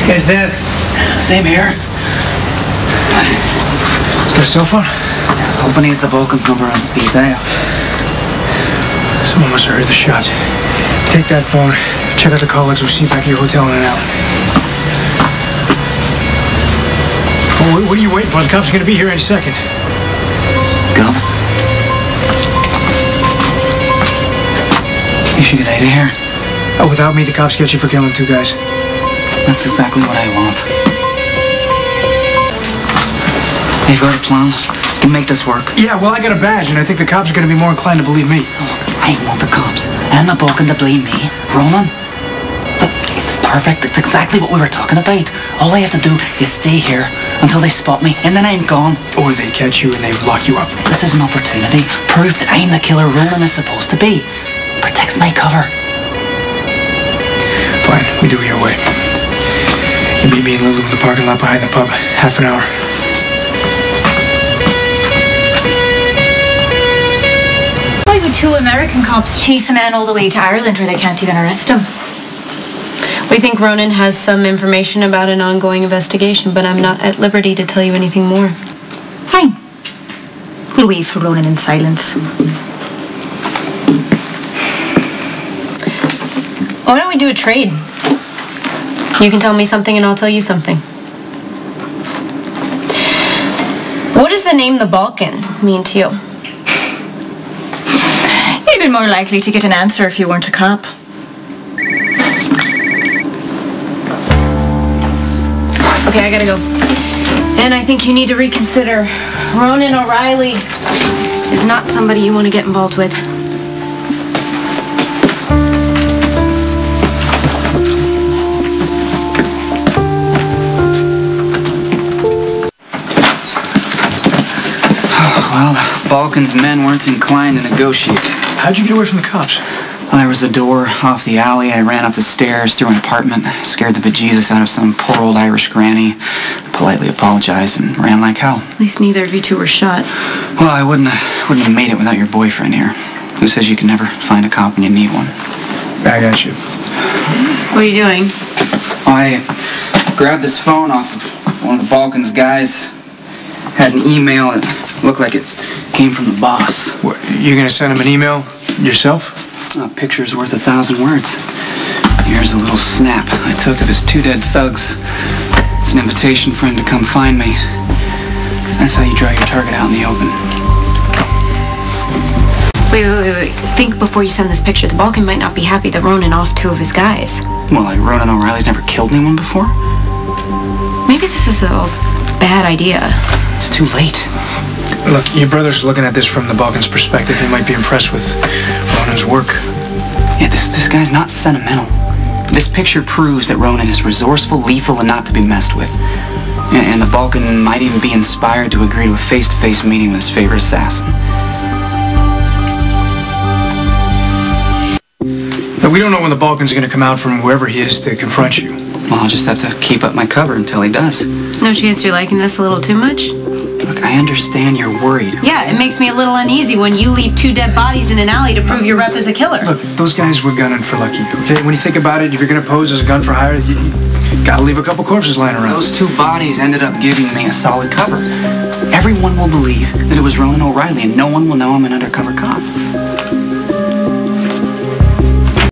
Guys, Dad. Same here. Got a cell phone? Hoping he's the Balkans number on speed dial. Someone must have heard the shots. Take that phone, check out the call logs, we'll see you back at your hotel in an hour. Oh, what are you waiting for? The cops are going to be here any second. Good. You should get out of here. Oh, without me, the cops get you for killing 2 guys. That's exactly what I want. You've got a plan. We'll make this work. Yeah, well, I got a badge, and I think the cops are going to be more inclined to believe me. Look, I want the cops and the Balkan to believe me. Ronan, look, it's perfect. It's exactly what we were talking about. All I have to do is stay here until they spot me, and then I'm gone. Or they catch you and they lock you up. This is an opportunity. Prove that I'm the killer Ronan is supposed to be. Protects my cover. Fine, we do it your way. You meet me and Lulu in the parking lot behind the pub. Half an hour. Why would 2 American cops chase a man all the way to Ireland where they can't even arrest him? We think Ronan has some information about an ongoing investigation, but I'm not at liberty to tell you anything more. Fine. We'll wait for Ronan in silence. Why don't we do a trade? You can tell me something and I'll tell you something. What does the name the Balkan mean to you? You'd be more likely to get an answer if you weren't a cop. Okay, I gotta go. And I think you need to reconsider. Ronan O'Reilly is not somebody you want to get involved with. Well, the Balkans' men weren't inclined to negotiate. How'd you get away from the cops? Well, there was a door off the alley. I ran up the stairs through an apartment, scared the bejesus out of some poor old Irish granny, politely apologized, and ran like hell. At least neither of you 2 were shot. Well, I wouldn't have made it without your boyfriend here. Who says you can never find a cop when you need one? I got you. What are you doing? I grabbed this phone off of one of the Balkans guys. Had an email that looked like it came from the boss. What, you're going to send him an email yourself? A picture's worth 1,000 words. Here's a little snap I took of his 2 dead thugs. It's an invitation for him to come find me. That's how you draw your target out in the open. Wait. Think before you send this picture. The Balkan might not be happy that Ronan off 2 of his guys. Well, like Ronan O'Reilly's never killed anyone before? Maybe this is a bad idea. It's too late. Look, your brother's looking at this from the Balkans' perspective. He might be impressed with Ronan's work. Yeah, this guy's not sentimental. This picture proves that Ronan is resourceful, lethal, and not to be messed with. And the Balkan might even be inspired to agree to a face-to-face meeting with his favorite assassin. Now, we don't know when the Balkan's going to come out from wherever he is to confront you. Well, I'll just have to keep up my cover until he does. No chance you're liking this a little too much? Look, I understand you're worried. Yeah, it makes me a little uneasy when you leave 2 dead bodies in an alley to prove your rep as a killer. Look, those guys were gunning for Lucky, okay? When you think about it, if you're going to pose as a gun for hire, you gotta leave a couple corpses lying around. Those 2 bodies ended up giving me a solid cover. Everyone will believe that it was Ronan O'Reilly, and no one will know I'm an undercover cop.